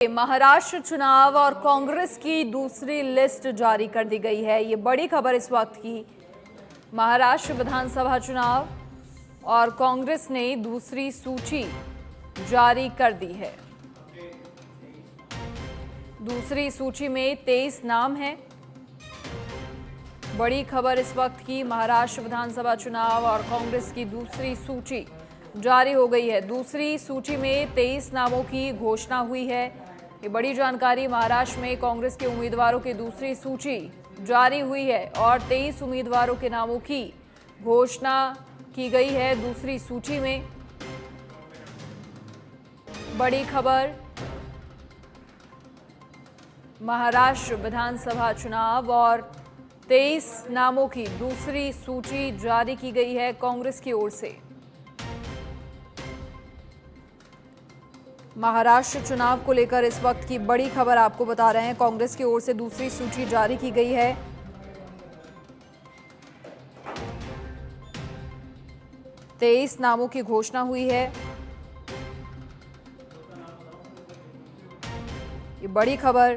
महाराष्ट्र चुनाव और कांग्रेस की दूसरी लिस्ट जारी कर दी गई है। ये बड़ी खबर इस वक्त की। महाराष्ट्र विधानसभा चुनाव और कांग्रेस ने दूसरी सूची जारी कर दी है। दूसरी सूची में 23 नाम हैं। बड़ी खबर इस वक्त की। महाराष्ट्र विधानसभा चुनाव और कांग्रेस की दूसरी सूची जारी हो गई है। दूसरी सूची में 23 नामों की घोषणा हुई है। ये बड़ी जानकारी। महाराष्ट्र में कांग्रेस के उम्मीदवारों की दूसरी सूची जारी हुई है और 23 उम्मीदवारों के नामों की घोषणा की गई है दूसरी सूची में। बड़ी खबर। महाराष्ट्र विधानसभा चुनाव और 23 नामों की दूसरी सूची जारी की गई है कांग्रेस की ओर से। महाराष्ट्र चुनाव को लेकर इस वक्त की बड़ी खबर आपको बता रहे हैं। कांग्रेस की ओर से दूसरी सूची जारी की गई है। तेईस नामों की घोषणा हुई है। ये बड़ी खबर।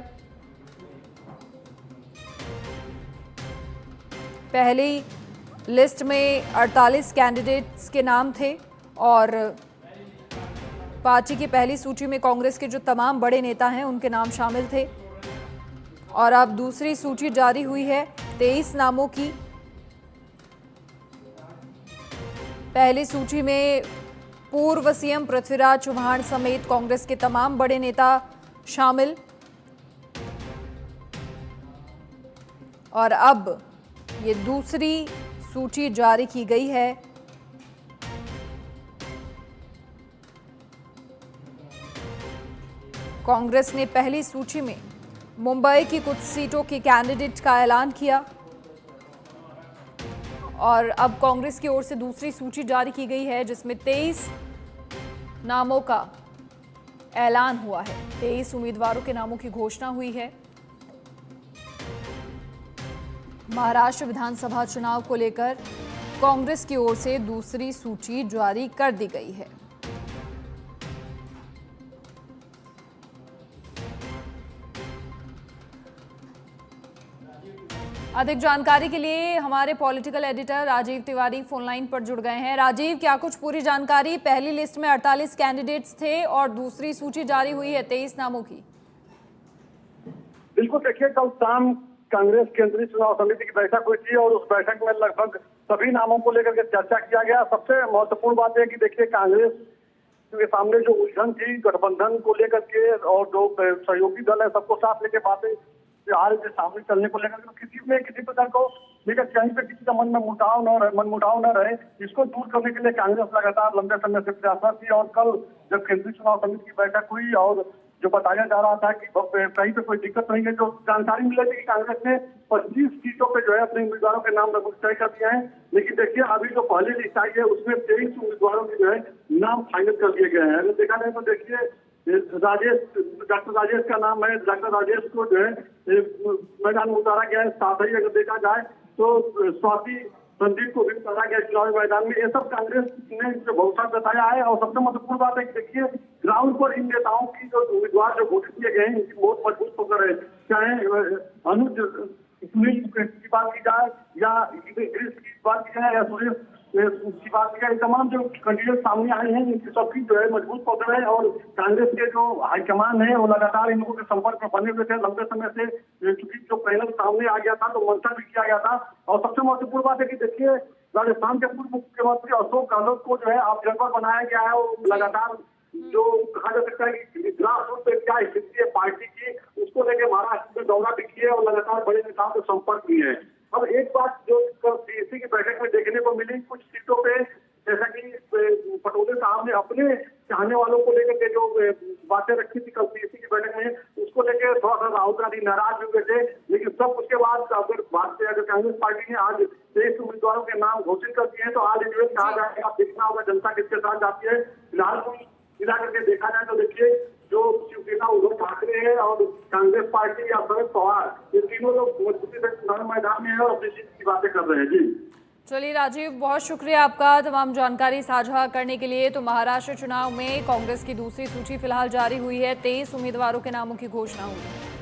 पहली लिस्ट में 48 कैंडिडेट्स के नाम थे और पार्टी की पहली सूची में कांग्रेस के जो तमाम बड़े नेता हैं उनके नाम शामिल थे और अब दूसरी सूची जारी हुई है 23 नामों की। पहली सूची में पूर्व सीएम पृथ्वीराज चव्हाण समेत कांग्रेस के तमाम बड़े नेता शामिल और अब ये दूसरी सूची जारी की गई है। कांग्रेस ने पहली सूची में मुंबई की कुछ सीटों के कैंडिडेट का ऐलान किया और अब कांग्रेस की ओर से दूसरी सूची जारी की गई है जिसमें 23 नामों का ऐलान हुआ है। 23 उम्मीदवारों के नामों की घोषणा हुई है। महाराष्ट्र विधानसभा चुनाव को लेकर कांग्रेस की ओर से दूसरी सूची जारी कर दी गई है। अधिक जानकारी के लिए हमारे political editor Rajeev Tiwari phone line पर जुड़ गए हैं। राजीव, क्या कुछ पूरी जानकारी? पहली लिस्ट में 48 कैंडिडेट्स थे और दूसरी सूची जारी हुई है 23 नामों की। बिल्कुल, देखिए कल शाम कांग्रेस केंद्रीय चुनाव समिति की बैठक हुई थी और उस बैठक में लगभग सभी नामों को लेकर के चर्चा किया गया। सबसे महत्वपूर्ण बात है कि देखिए कांग्रेस के सामने जो उलझन थी गठबंधन को लेकर के और जो सहयोगी दल है सबको साथ लेके बातें हाल के सामने चलने को लेकर किसी प्रकार को लेकर कहीं पे किसी का मन में मनमुटाव न रहे, इसको दूर करने के लिए कांग्रेस लगातार लंबे समय से प्रयासरत थी। और कल जब केंद्रीय चुनाव समिति की बैठक हुई और जो बताया जा रहा था कि कहीं पे कोई दिक्कत नहीं है, जो जानकारी मिली थी कि कांग्रेस ने 25 सीटों पे जो है अपने उम्मीदवारों के नाम लगभग तय कर दिए हैं। लेकिन देखिए अभी जो पहली लिस्ट आई है उसमें 23 उम्मीदवारों के जो है नाम फाइनल कर दिए गए हैं। अगर देखा जाए तो देखिए डॉक्टर राजेश का नाम है। डॉक्टर राजेश को जो है मैदान में उतारा गया है। साथ ही अगर देखा जाए तो स्वाति संदीप को भी उतारा गया चुनावी मैदान में। ये सब कांग्रेस ने जो भरोसा जताया है। और सबसे महत्वपूर्ण बात है कि देखिए ग्राउंड पर इन नेताओं की जो उम्मीदवार जो घोषित किए गए हैं इनकी बहुत मजबूत पकड़ है। चाहे अनुज सुनील की बात की जाए या गिरीश की बात की जाए या सुरेश की बात की जाए, तमाम जो कैंडिडेट सामने आए हैं इनकी सबकी जो है मजबूत पकड़ है। और कांग्रेस के जो हाईकमान है वो लगातार इन लोगों के संपर्क में बने हुए थे लंबे समय से, चूंकि जो पैनल सामने आ गया था तो मंथन भी किया गया था। और सबसे महत्वपूर्ण बात है कि देखिए राजस्थान के पूर्व मुख्यमंत्री अशोक गहलोत को जो है ऑब्जर्वर बनाया गया है। वो लगातार जो कहा जा सकता है कि ग्रास रूट पे क्या स्थिति है पार्टी की, उसको लेकर महाराष्ट्र में दौरा भी किया और लगातार बड़े नेताओं के संपर्क भी है। अब एक बात जो सीएसी की बैठक में देखने को मिली, कुछ सीटों पे जैसा कि पटोले साहब ने अपने चाहने वालों को लेकर के जो बातें रखी थी कल सीएसी की बैठक में, उसको लेकर थोड़ा सा राहुल गांधी नाराज हुए थे। लेकिन सब उसके बाद अगर कांग्रेस पार्टी ने आज 23 उम्मीदवारों के नाम घोषित कर दिए हैं तो आज इन्हें कहा जाएगा, अब देखना होगा जनता किसके साथ जाती है। फिलहाल मिला करके देखा जाए तो देखिए जो शिवसेना उद्धव ठाकरे है और कांग्रेस पार्टी या शरद पवार, ये तीनों लोग मजबूती से चुनाव मैदान में है और अपनी जीत की बातें कर रहे हैं। जी चलिए राजीव, बहुत शुक्रिया आपका तमाम जानकारी साझा करने के लिए। तो महाराष्ट्र चुनाव में कांग्रेस की दूसरी सूची फिलहाल जारी हुई है। 23 उम्मीदवारों के नामों की घोषणा हुई।